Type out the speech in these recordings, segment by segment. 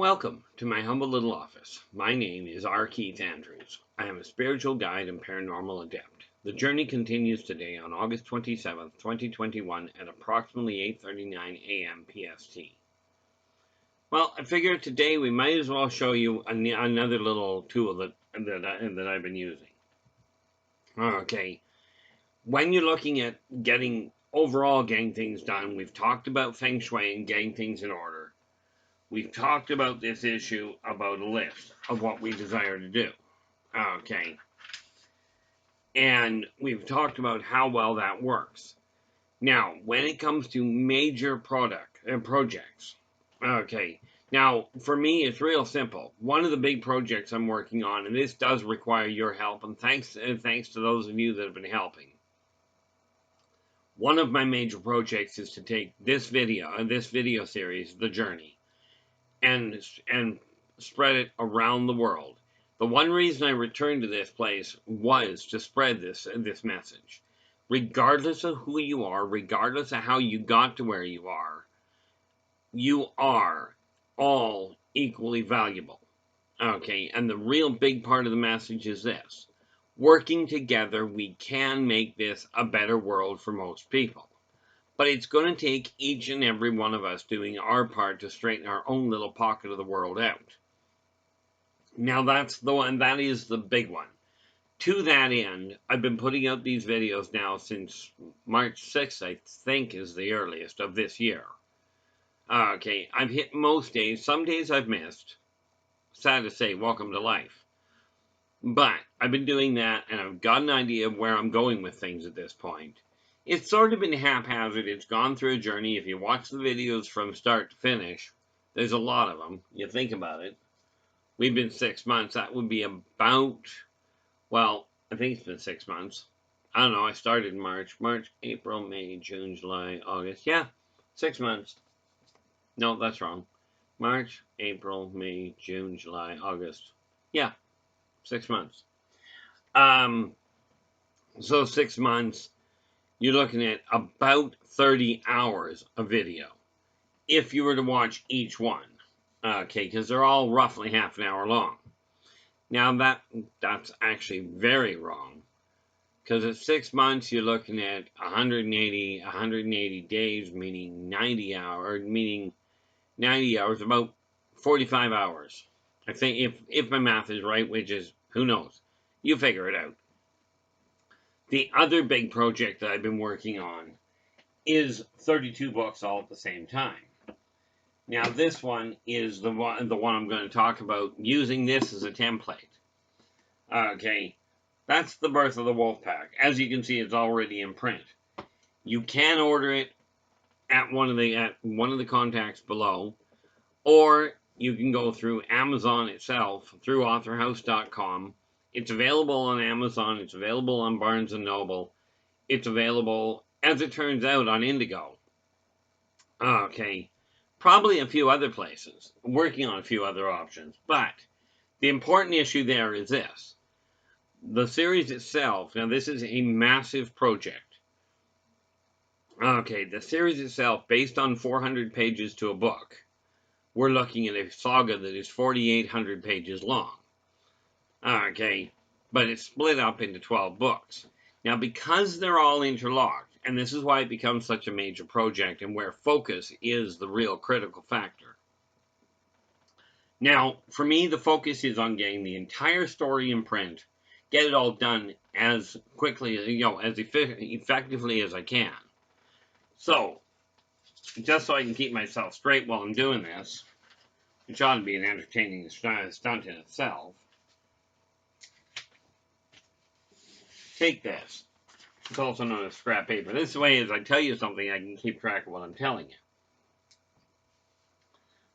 Welcome to my humble little office. My name is R. Keith Andrews. I am a spiritual guide and paranormal adept. The journey continues today on August 27th, 2021 at approximately 8:39 a.m. PST. Well, I figured today we might as well show you another little tool that I've been using. Okay, when you're looking at getting things done, we've talked about Feng Shui and getting things in order. We've talked about this issue about a list of what we desire to do. Okay. And we've talked about how well that works. Now, when it comes to major projects, okay. Now, for me, it's real simple. One of the big projects I'm working on, and this does require your help, and thanks to those of you that have been helping. One of my major projects is to take this video series, The Journey, and spread it around the world. The one reason I returned to this place was to spread this message. Regardless of who you are, regardless of how you got to where you are all equally valuable. Okay, and the real big part of the message is this. Working together, we can make this a better world for most people. But it's going to take each and every one of us doing our part to straighten our own little pocket of the world out. Now that's the one, that is the big one. To that end, I've been putting out these videos now since March 6th, I think is the earliest of this year. Okay, I've hit most days. Some days I've missed. Sad to say, welcome to life. But I've been doing that, and I've got an idea of where I'm going with things at this point. It's sort of been haphazard. It's gone through a journey. If you watch the videos from start to finish, there's a lot of them. You think about it. We've been 6 months. That would be about, well, I think it's been 6 months. I don't know. I started in March, April, May, June, July, August. Yeah, 6 months. No, that's wrong. March, April, May, June, July, August. Yeah, 6 months. So 6 months, you're looking at about 30 hours of video. If you were to watch each one. Okay, because they're all roughly half an hour long. Now that's actually very wrong. Because at 6 months, you're looking at 180 days, meaning 90 hours, about 45 hours. I think if my math is right, which is, who knows? You figure it out. The other big project that I've been working on is 32 books all at the same time. Now this one is the one I'm going to talk about, using this as a template. Okay, that's The Birth of the Wolfpack. As you can see, it's already in print. You can order it at one of the contacts below, or you can go through Amazon itself, through authorhouse.com. It's available on Amazon. It's available on Barnes & Noble. It's available, as it turns out, on Indigo. Okay, probably a few other places. Working on a few other options. But the important issue there is this. The series itself, now this is a massive project. Okay, the series itself, based on 400 pages to a book, we're looking at a saga that is 4,800 pages long. Okay, but it's split up into 12 books. Now, because they're all interlocked, and this is why it becomes such a major project and where focus is the real critical factor. Now, for me, the focus is on getting the entire story in print, get it all done as quickly, as effectively as I can. So, just so I can keep myself straight while I'm doing this, which ought to be an entertaining stunt in itself, take this. It's also known as scrap paper. This way, as I tell you something, I can keep track of what I'm telling you.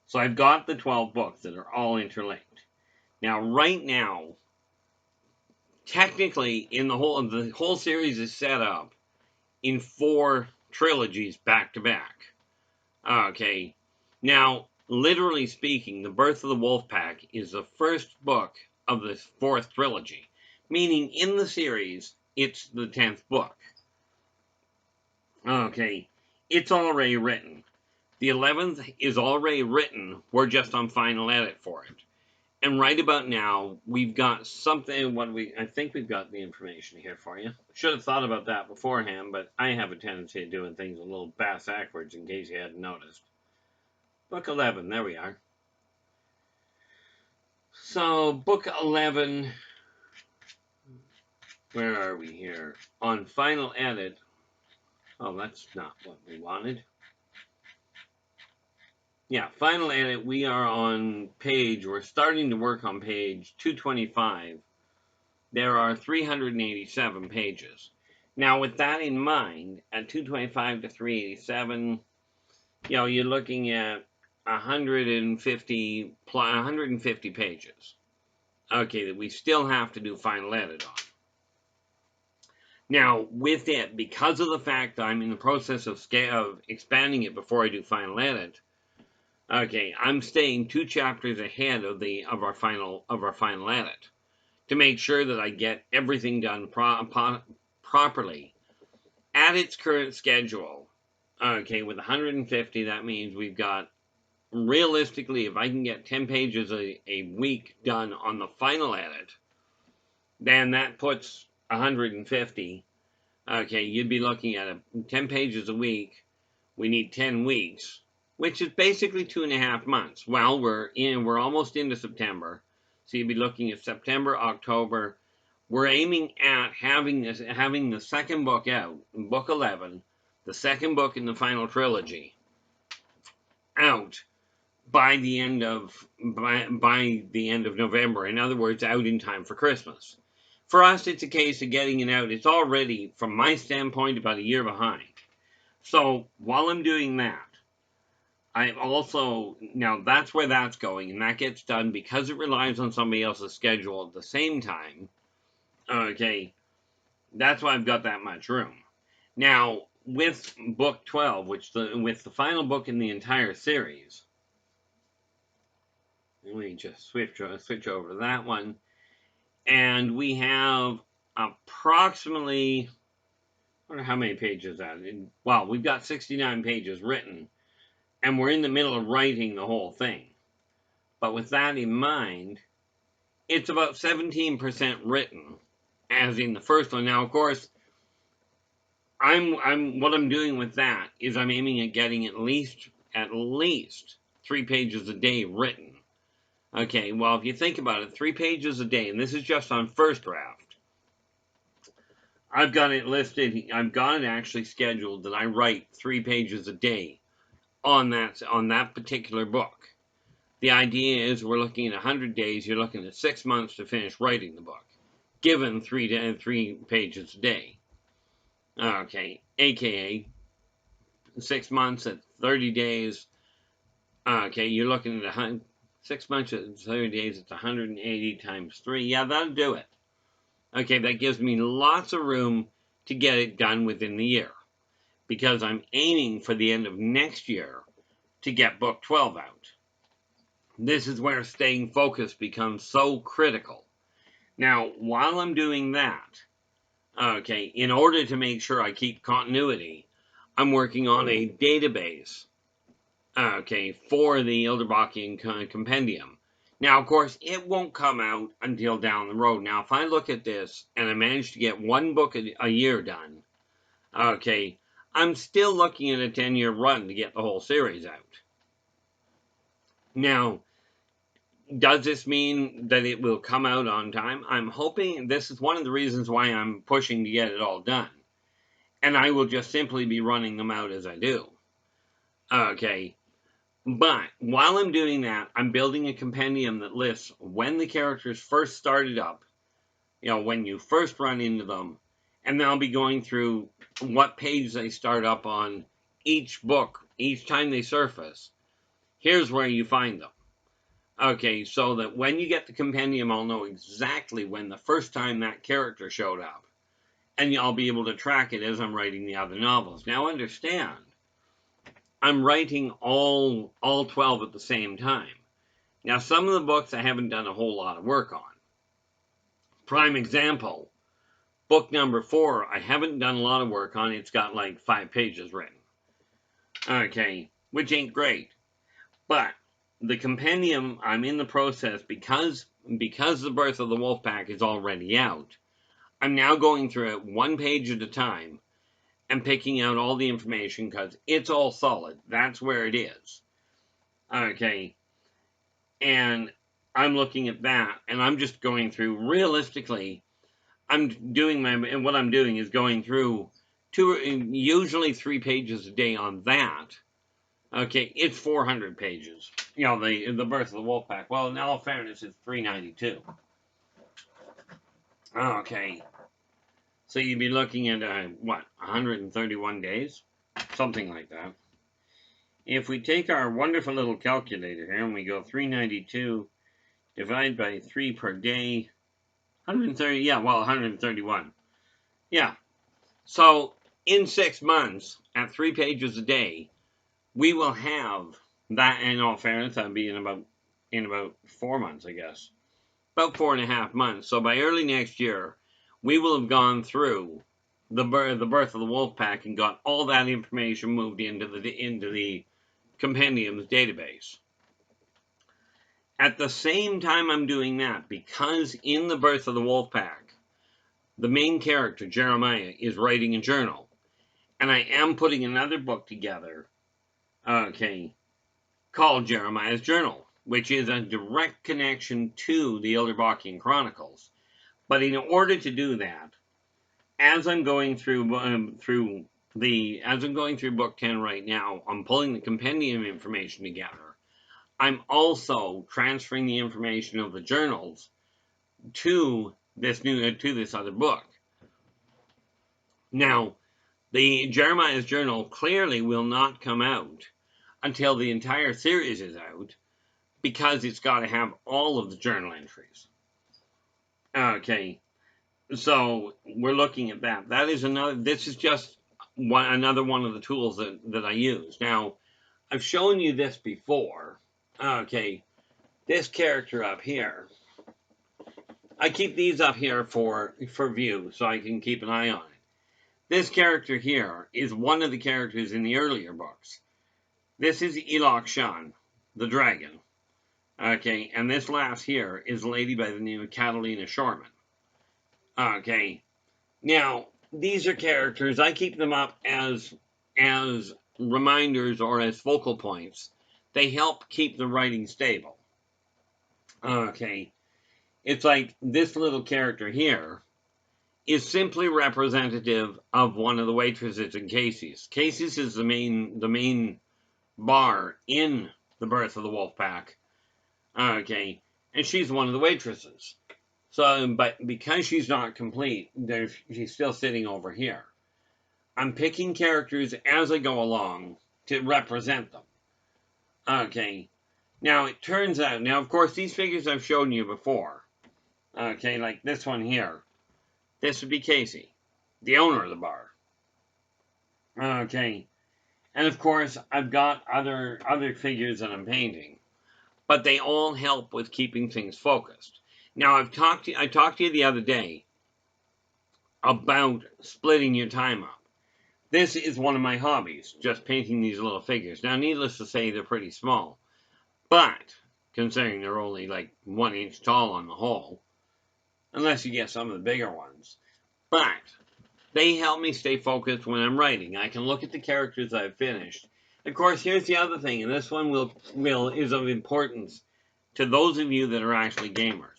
So I've got the 12 books that are all interlinked. Now, right now, technically, the whole series is set up in 4 trilogies back to back. Okay. Now, literally speaking, The Birth of the Wolfpack is the first book of the 4th trilogy, meaning in the series, it's the 10th book. Okay, it's already written. The 11th is already written. We're just on final edit for it. And right about now, we've got something. I think we've got the information here for you. Should have thought about that beforehand, but I have a tendency of doing things a little backwards in case you hadn't noticed. Book 11, there we are. So, book 11, where are we here? On final edit. Oh, that's not what we wanted. Yeah, final edit, we are on we're starting to work on page 225. There are 387 pages. Now, with that in mind, at 225 to 387, you're looking at 150 pages. Okay, that we still have to do final edit on. Now, with it, because of the fact that I'm in the process of expanding it before I do final edit, okay, I'm staying 2 chapters ahead of our final edit to make sure that I get everything done properly at its current schedule. Okay, with 150, that means we've got, realistically, if I can get 10 pages a week done on the final edit, then that puts 150. Okay, you'd be looking at 10 pages a week. We need 10 weeks, which is basically 2.5 months. Well, we're almost into September, so you'd be looking at September, October. We're aiming at having the second book out, book 11, the second book in the final trilogy, out by the end of November. In other words, out in time for Christmas. For us, it's a case of getting it out. It's already, from my standpoint, about a year behind. So while I'm doing that, now that's where that's going, and that gets done because it relies on somebody else's schedule at the same time. Okay, that's why I've got that much room. Now, with book 12, with the final book in the entire series, let me just switch over to that one, and we have approximately, I wonder how many pages that is. Well, we've got 69 pages written, and we're in the middle of writing the whole thing. But with that in mind, it's about 17% written, as in the first one. Now, of course, what I'm doing with that is I'm aiming at getting at least 3 pages a day written. Okay, well, if you think about it, 3 pages a day, and this is just on first draft. I've got it listed. I've got it actually scheduled that I write 3 pages a day on that particular book. The idea is we're looking at 100 days. You're looking at 6 months to finish writing the book, given 3 pages a day. Okay, aka 6 months at 30 days. Okay, you're looking at 6 months at 30 days. It's 180 times 3. Yeah, that'll do it. Okay, that gives me lots of room to get it done within the year, because I'm aiming for the end of next year to get book 12 out. This is where staying focused becomes so critical. Now, while I'm doing that, okay, in order to make sure I keep continuity, I'm working on a database, okay, for the Yldrbacian compendium. Now, of course, it won't come out until down the road. Now, if I look at this and I manage to get 1 book a year done, okay, I'm still looking at a 10-year run to get the whole series out. Now, does this mean that it will come out on time? I'm hoping. This is one of the reasons why I'm pushing to get it all done. And I will just simply be running them out as I do. Okay. But while I'm doing that, I'm building a compendium that lists when the characters first started up, when you first run into them, and then I'll be going through what page they start up on each book, each time they surface. Here's where you find them. Okay, so that when you get the compendium, I'll know exactly when the first time that character showed up. And I'll be able to track it as I'm writing the other novels. Now understand, I'm writing all 12 at the same time. Now, some of the books I haven't done a whole lot of work on. Prime example, book number 4, I haven't done a lot of work on. It's got like 5 pages written. Okay, which ain't great. But the compendium, I'm in the process, because The Birth of the Wolfpack is already out, I'm now going through it one page at a time and picking out all the information because it's all solid. That's where it is. Okay. And I'm looking at that, and I'm just going through, realistically, and what I'm doing is going through usually 3 pages a day on that. Okay, it's 400 pages. You know, the Birth of the Wolfpack. Well, in all fairness, it's 392. Okay. So you'd be looking at, 131 days? Something like that. If we take our wonderful little calculator here and we go 392 divided by 3 per day, 130, yeah, well, 131. Yeah. So in 6 months, at 3 pages a day, we will have that. In all fairness, that'd be in about 4 months, I guess. About 4.5 months. So by early next year, we will have gone through the Birth of the Wolfpack and got all that information moved into the compendium's database. At the same time I'm doing that, because in the Birth of the Wolfpack, the main character, Jeremiah, is writing a journal. And I am putting another book together, okay, called Jeremiah's Journal, which is a direct connection to the Yldrbacian Chronicles. But in order to do that, as I'm going through book 10 right now, I'm pulling the compendium information together. I'm also transferring the information of the journals to this other book. Now, the Jeremiah's Journal clearly will not come out until the entire series is out, because it's got to have all of the journal entries. Okay, so we're looking at that. This is just another one of the tools that I use. Now, I've shown you this before. Okay, this character up here, I keep these up here for view so I can keep an eye on it. This character here is one of the characters in the earlier books. This is Yldrbac, the dragon. Okay, and this last here is a lady by the name of Catalina Shortman. Okay, now these are characters, I keep them up as reminders or as focal points. They help keep the writing stable. Okay, it's like this little character here is simply representative of one of the waitresses in Casey's. Casey's is the main bar in the Birth of the Wolfpack. Okay, and she's one of the waitresses. So, but because she's not complete, she's still sitting over here. I'm picking characters as I go along to represent them. Okay, now it turns out, now of course these figures I've shown you before. Okay, like this one here. This would be Casey, the owner of the bar. Okay, and of course I've got other figures that I'm painting, but they all help with keeping things focused. Now I talked to you the other day about splitting your time up. This is one of my hobbies, just painting these little figures. Now, needless to say, they're pretty small, but considering they're only like 1 inch tall on the whole, unless you get some of the bigger ones. But they help me stay focused when I'm writing. I can look at the characters I've finished. Of course, here's the other thing, and this one is of importance to those of you that are actually gamers.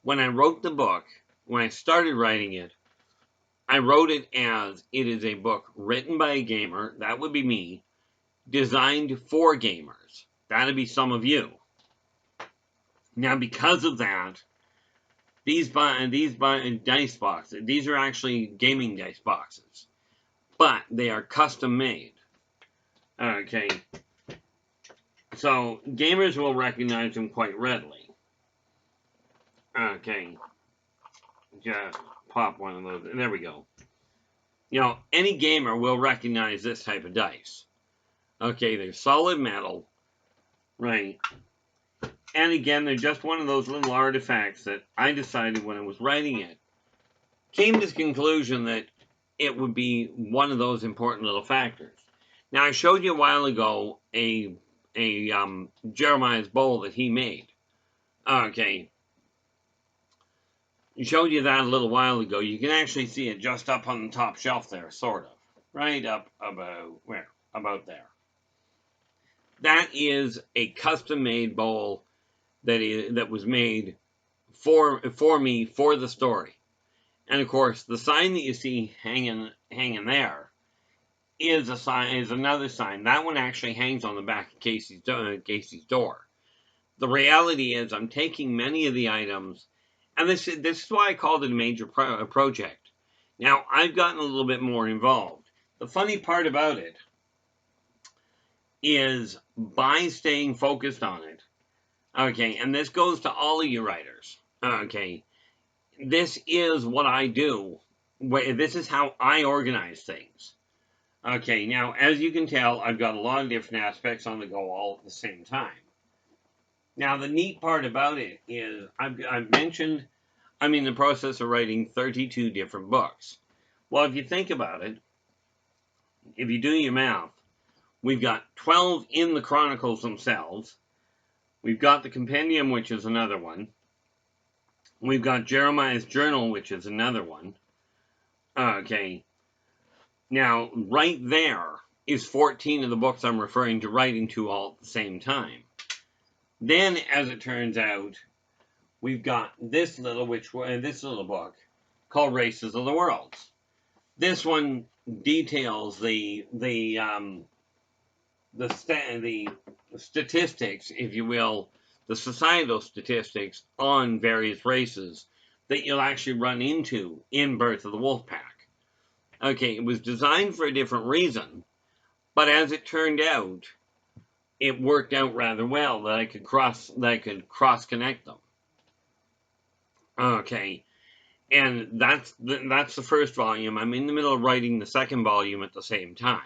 When I wrote the book, when I started writing it, I wrote it as it is a book written by a gamer, that would be me, designed for gamers. That would be some of you. Now, because of that, these dice boxes, these are actually gaming dice boxes, but they are custom made. Okay, so gamers will recognize them quite readily. Okay, just pop one of those. There we go. You know, any gamer will recognize this type of dice. Okay, they're solid metal, right? And again, they're just one of those little artifacts that I decided when I was writing it, came to the conclusion that it would be one of those important little factors. Now, I showed you a while ago a Jeremiah's bowl that he made. Okay, I showed you that a little while ago. You can actually see it just up on the top shelf there, sort of. Right up about where? About there. That is a custom-made bowl that was made for me for the story. And of course, the sign that you see hanging there is another sign. That one actually hangs on the back of Casey's door. The reality is, I'm taking many of the items, and this is why I called it a major project. Now, I've gotten a little bit more involved. The funny part about it is, by staying focused on it, okay, and this goes to all of you writers, okay, this is what I do. This is how I organize things. Okay, now, as you can tell, I've got a lot of different aspects on the go all at the same time. Now, the neat part about it is, I've mentioned I'm in the process of writing 32 different books. Well, if you think about it, if you do your math, we've got 12 in the Chronicles themselves. We've got the Compendium, which is another one. We've got Jeremiah's Journal, which is another one. Okay. Now, right there is 14 of the books I'm referring to writing to all at the same time. Then, as it turns out, we've got this little book called Races of the Worlds. This one details the statistics, if you will, the societal statistics on various races that you'll actually run into in Birth of the Wolfpack. Okay, it was designed for a different reason, but as it turned out, it worked out rather well that I could cross connect them. Okay, and that's the first volume. I'm in the middle of writing the second volume at the same time.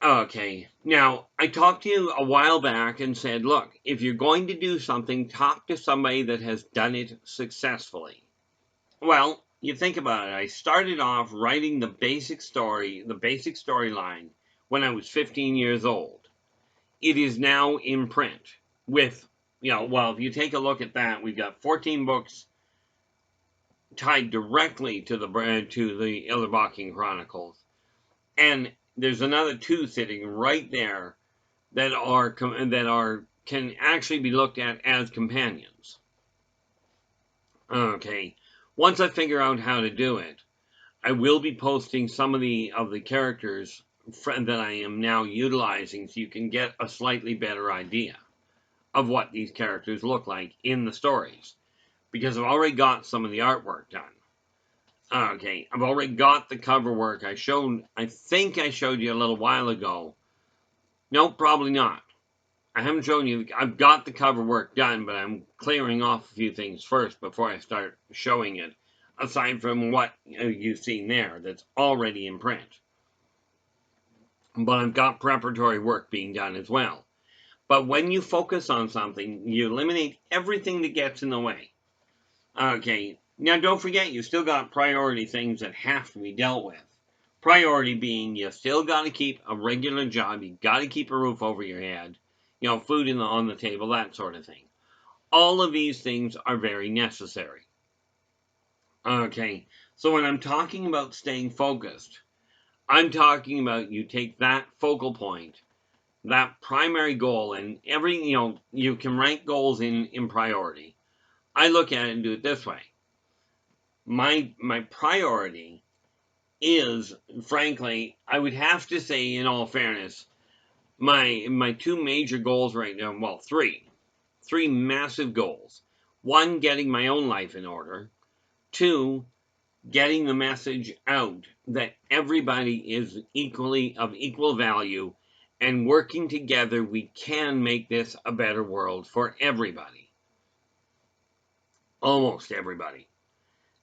Okay, now, I talked to you a while back and said, look, if you're going to do something, talk to somebody that has done it successfully. Well, you think about it. I started off writing the basic storyline, when I was 15 years old. It is now in print with, well, if you take a look at that, we've got 14 books tied directly to the Yldrbac Chronicles. And there's another 2 sitting right there that can actually be looked at as companions. Okay, once I figure out how to do it, I will be posting some of the characters that I am now utilizing, so you can get a slightly better idea of what these characters look like in the stories, because I've already got some of the artwork done. Okay, I've already got the cover work. I think I showed you a little while ago. No, probably not. I haven't shown you. I've got the cover work done, but I'm clearing off a few things first before I start showing it, aside from what you've seen there that's already in print. But I've got preparatory work being done as well. But when you focus on something, you eliminate everything that gets in the way. Okay, now don't forget, you still got priority things that have to be dealt with. Priority being, you still got to keep a regular job, you got to keep a roof over your head, food on the table, that sort of thing. All of these things are very necessary. Okay, so when I'm talking about staying focused, I'm talking about you take that focal point, that primary goal, and you can rank goals in priority. I look at it and do it this way. My priority is, frankly, I would have to say, in all fairness, my 2 major goals right now, well, 3 massive goals. 1, getting my own life in order. 2, getting the message out that everybody is of equal value, and working together we can make this a better world for everybody. Almost everybody.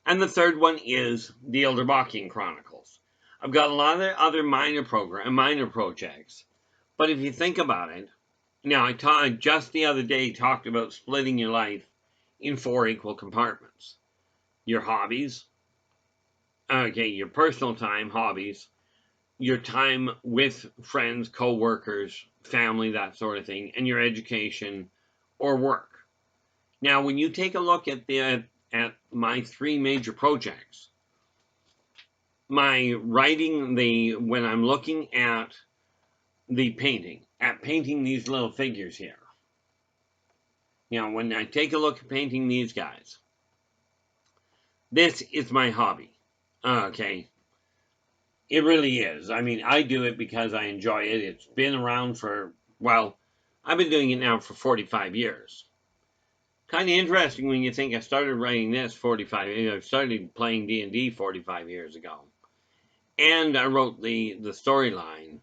And the 3rd one is the Yldrbac Chronicles. I've got a lot of other minor projects, but if you think about it, now I just the other day talked about splitting your life in 4 equal compartments. Your hobbies, okay, your personal time, hobbies, your time with friends, co-workers, family, that sort of thing, and your education or work. Now, when you take a look at my three major projects, my writing, when I'm looking at the painting these little figures here. When I take a look at painting these guys, this is my hobby. Okay. It really is. I mean, I do it because I enjoy it. It's been around for, well, I've been doing it now for 45 years. Kind of interesting when you think I started writing this 45 years. I started playing D&D 45 years ago. And I wrote the storyline.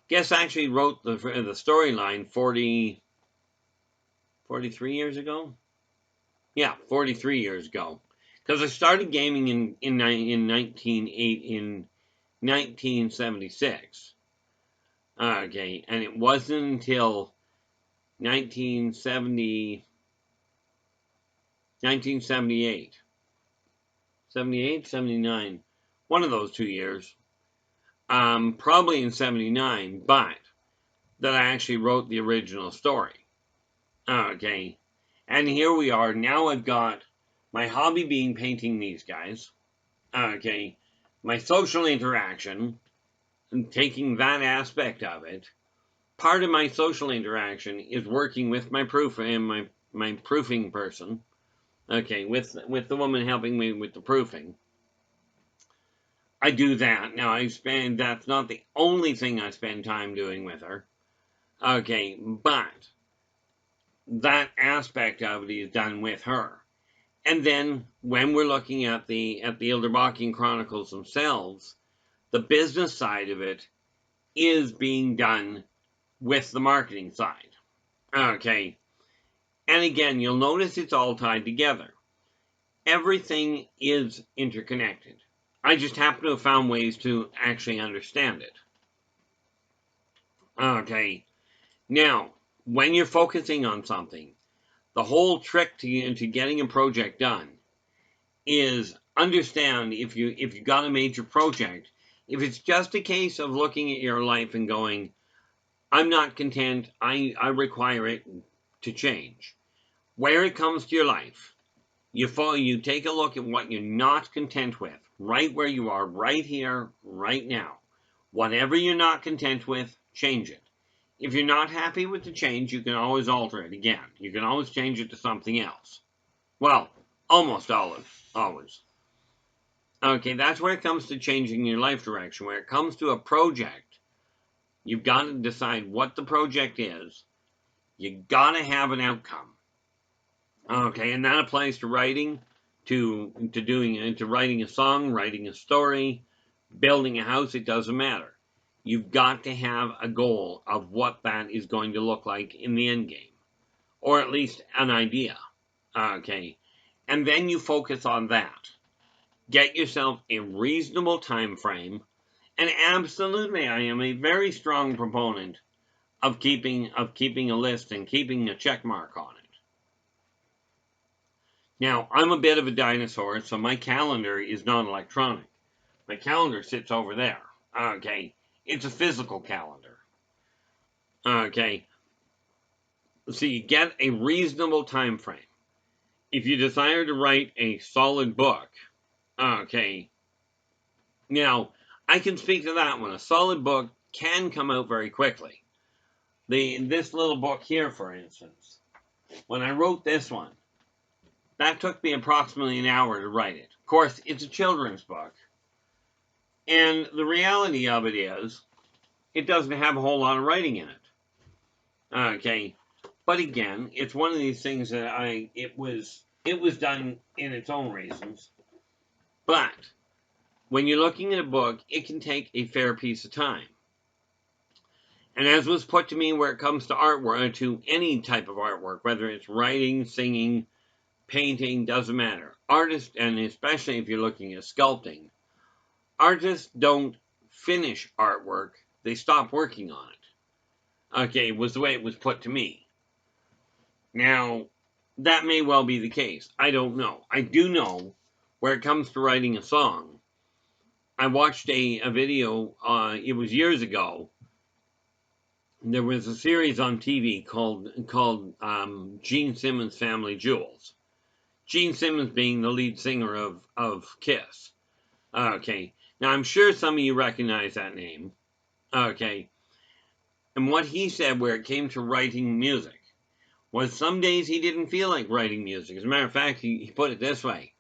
Guess I actually wrote the storyline 43 years ago? Yeah, 43 years ago. Because I started gaming in 1976. Okay, and it wasn't until 1978. 78, 79. One of those 2 years. Probably in 79, but that I actually wrote the original story. Okay, and here we are. Now I've got my hobby being painting these guys. Okay, my social interaction, and taking that aspect of it. Part of my social interaction is working with my proof and my proofing person. Okay, with the woman helping me with the proofing. I do that. Now that's not the only thing I spend time doing with her. Okay, but that aspect of it is done with her. And then when we're looking at the Yldrbacian Chronicles themselves, the business side of it is being done with the marketing side. Okay. And again, you'll notice it's all tied together. Everything is interconnected. I just happen to have found ways to actually understand it. Okay. Now, when you're focusing on something, the whole trick to getting a project done is understand if you got a major project, if it's just a case of looking at your life and going, I'm not content, I require it to change. Where it comes to your life, you take a look at what you're not content with, right where you are, right here, right now. Whatever you're not content with, change it. If you're not happy with the change, you can always alter it again. You can always change it to something else. Well, almost always. Okay, that's where it comes to changing your life direction. Where it comes to a project, you've got to decide what the project is. You got to have an outcome. Okay, and that applies to writing, to writing a song, writing a story, building a house. It doesn't matter. You've got to have a goal of what that is going to look like in the end game, or at least an idea. Okay, and then you focus on that. Get yourself a reasonable time frame, and absolutely, I am a very strong proponent of keeping a list and keeping a check mark on it. Now, I'm a bit of a dinosaur, so my calendar is not electronic. My calendar sits over there. Okay, it's a physical calendar. Okay, so you get a reasonable time frame. If you desire to write a solid book, okay, now I can speak to that one. A solid book can come out very quickly. This little book here, for instance, when I wrote this one, that took me approximately an hour to write it. Of course, it's a children's book. And the reality of it is, it doesn't have a whole lot of writing in it. Okay. But again, it's one of these things that it was done in its own reasons. But when you're looking at a book, it can take a fair piece of time. And as was put to me where it comes to artwork, to any type of artwork, whether it's writing, singing, painting, doesn't matter. Artists, and especially if you're looking at sculpting, artists don't finish artwork, they stop working on it. Okay, was the way it was put to me. Now, that may well be the case. I don't know. I do know where it comes to writing a song, I watched a video, it was years ago. There was a series on TV called Gene Simmons' Family Jewels. Gene Simmons being the lead singer of Kiss. Okay, now I'm sure some of you recognize that name. Okay, and what he said where it came to writing music was some days he didn't feel like writing music. As a matter of fact, he put it this way.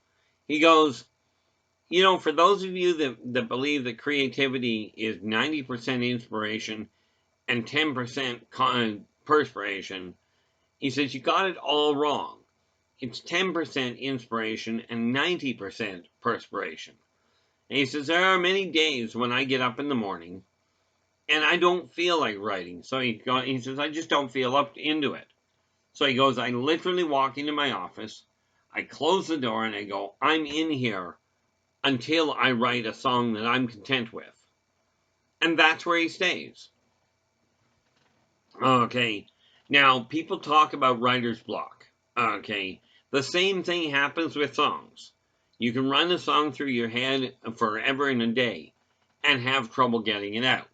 He goes, you know, for those of you that believe that creativity is 90% inspiration and 10% perspiration, he says you got it all wrong. It's 10% inspiration and 90% perspiration. And he says there are many days when I get up in the morning and I don't feel like writing. So he says I just don't feel up into it. So he goes, I literally walk into my office, I close the door, and I go, I'm in here until I write a song that I'm content with. And that's where he stays. Okay, now people talk about writer's block. Okay, the same thing happens with songs. You can run a song through your head forever in a day and have trouble getting it out.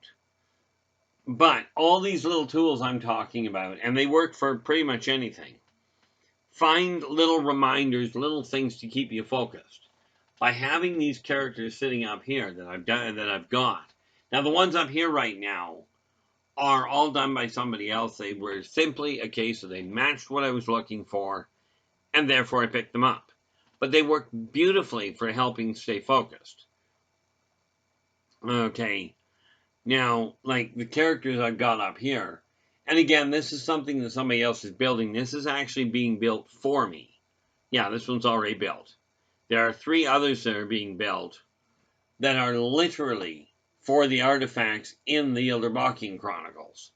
But all these little tools I'm talking about, and they work for pretty much anything. Find little reminders, little things to keep you focused. By having these characters sitting up here that I've got. Now the ones up here right now are all done by somebody else. They were simply a case of they matched what I was looking for, and therefore I picked them up. But they work beautifully for helping stay focused. Okay, now, like the characters I've got up here, and again, this is something that somebody else is building. This is actually being built for me. Yeah, this one's already built. There are 3 others that are being built that are literally for the artifacts in the Yldrbacian Chronicles.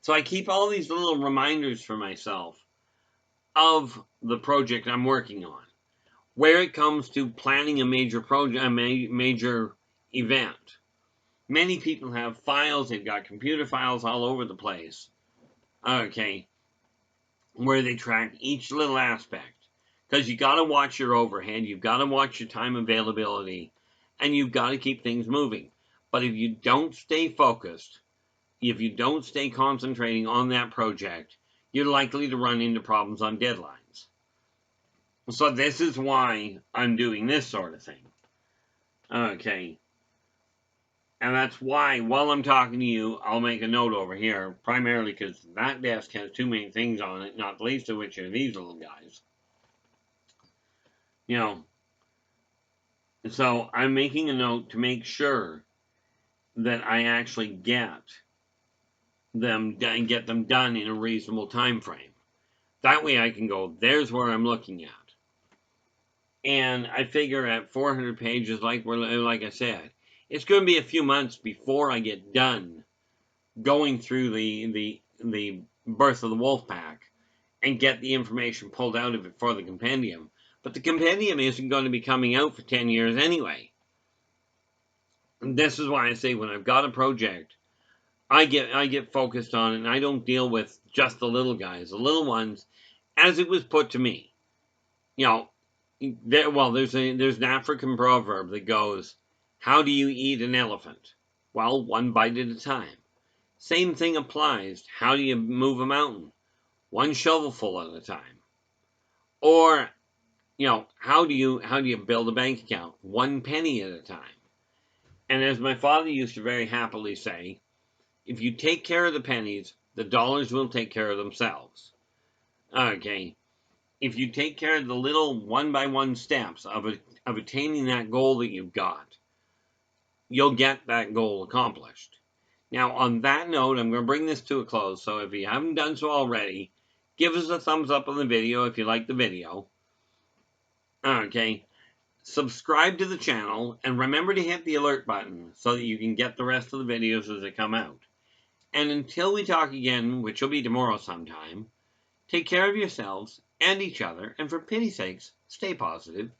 So I keep all these little reminders for myself of the project I'm working on. Where it comes to planning a major project, a major event. Many people have files, they've got computer files all over the place. Okay, where they track each little aspect. Because you got to watch your overhead, you've got to watch your time availability, and you've got to keep things moving. But if you don't stay focused, if you don't stay concentrating on that project, you're likely to run into problems on deadlines. So this is why I'm doing this sort of thing. Okay. And that's why, while I'm talking to you, I'll make a note over here, primarily because that desk has too many things on it, not the least of which are these little guys. You know, so I'm making a note to make sure that I actually get them done in a reasonable time frame. That way I can go, there's where I'm looking at. And I figure at 400 pages, like I said, it's going to be a few months before I get done going through the Birth of the Wolf Pack and get the information pulled out of it for the compendium. But the compendium isn't going to be coming out for 10 years anyway. And this is why I say when I've got a project, I get focused on it, and I don't deal with just the little guys. The little ones, as it was put to me, you know, there's an African proverb that goes, how do you eat an elephant? Well, one bite at a time. Same thing applies. How do you move a mountain? One shovelful at a time. Or, you know, how do you build a bank account? One penny at a time. And as my father used to very happily say, if you take care of the pennies, the dollars will take care of themselves. Okay. If you take care of the little one-by-one steps of attaining that goal that you've got, you'll get that goal accomplished. Now, on that note, I'm going to bring this to a close. So if you haven't done so already, give us a thumbs up on the video if you like the video. Okay. Subscribe to the channel, and remember to hit the alert button so that you can get the rest of the videos as they come out. And until we talk again, which will be tomorrow sometime, take care of yourselves and each other, and for pity's sakes, stay positive.